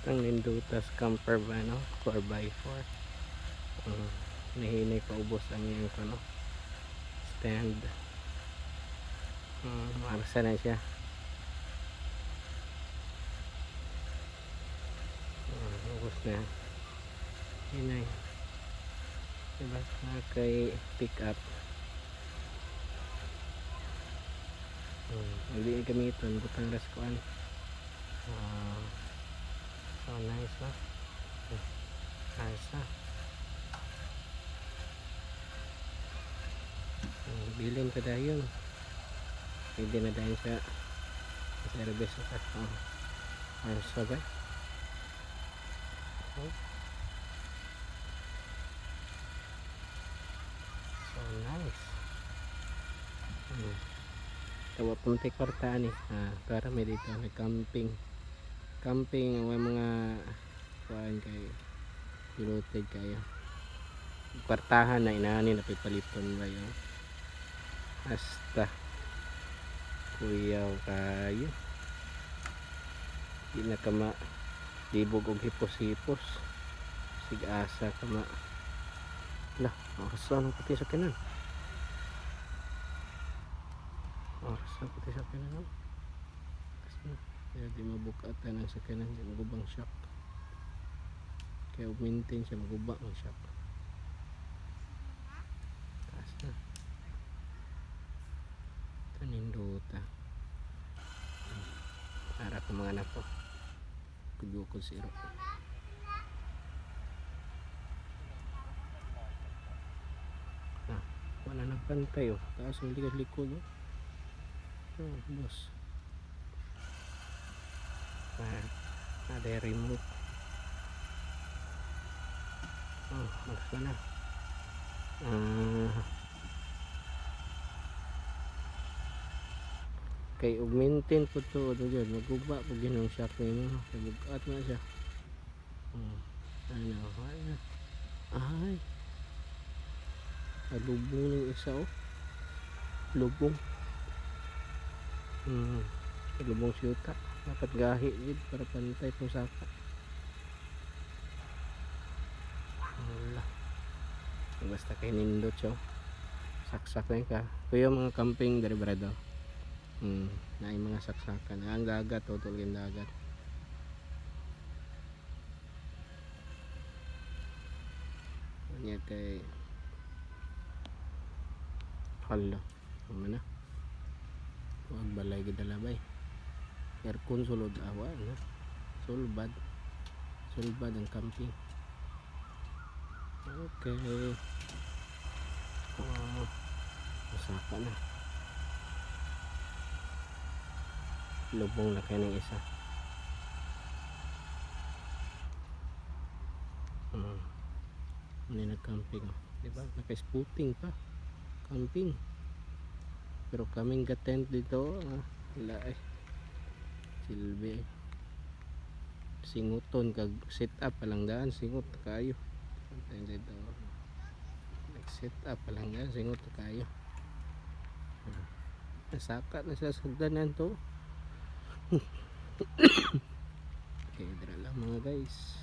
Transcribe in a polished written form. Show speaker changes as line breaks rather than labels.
Ang Nindutas camper ba, no? 4x4. Nahinay paubos ang yung ano, stand. Marasa na siya. Ubos na. Hinay. Diba? Kay pick up. Hindi gamiton. Butang raskuan. So nice, no? Nice, no? Bilin ka dahil. Pwede na dahil sa service at so guys. So nice. Tawa punti kwartaan eh. Para may dito may camping may mga kuhaan kayo piloted kayo kwartahan na inani na pipalipon ba yun hasta kuyaw kayo di na kama libog og hipos-hipos sig-asa kama lah makasan pati sa kanan makasan pati sa kanan kaya di mabukatan ang sakanan di magubang shock kaya maintain siya magubang ang shock taas na Ninduta para ko mga anak ko kudukod zero wala nagpantay taas ang likod boss ada remote malas na kay maintain po to dyan maguba pag yun ang shock nyo magugat na siya ay lubong ng isa lubong lubong siyuta dapat gahi din para pantay pong saka wala basta kay nindot siya saksak na ka kuya mga camping dari barado na yung mga saksakan ang dagat tutulin dagat niya kay hala mana huwag balay gidalabay aircon sulod awa no? sulbad ang camping okay masaka na lubong na kayo ng isa hindi nag-camping diba? Naka-spooting pa camping pero kaming ga-tent dito wala silbi singuton kag set up palang daan singot kayo dito set up palang daan singot kayo nasaka na sa sagdanan to okay dira lang mga guys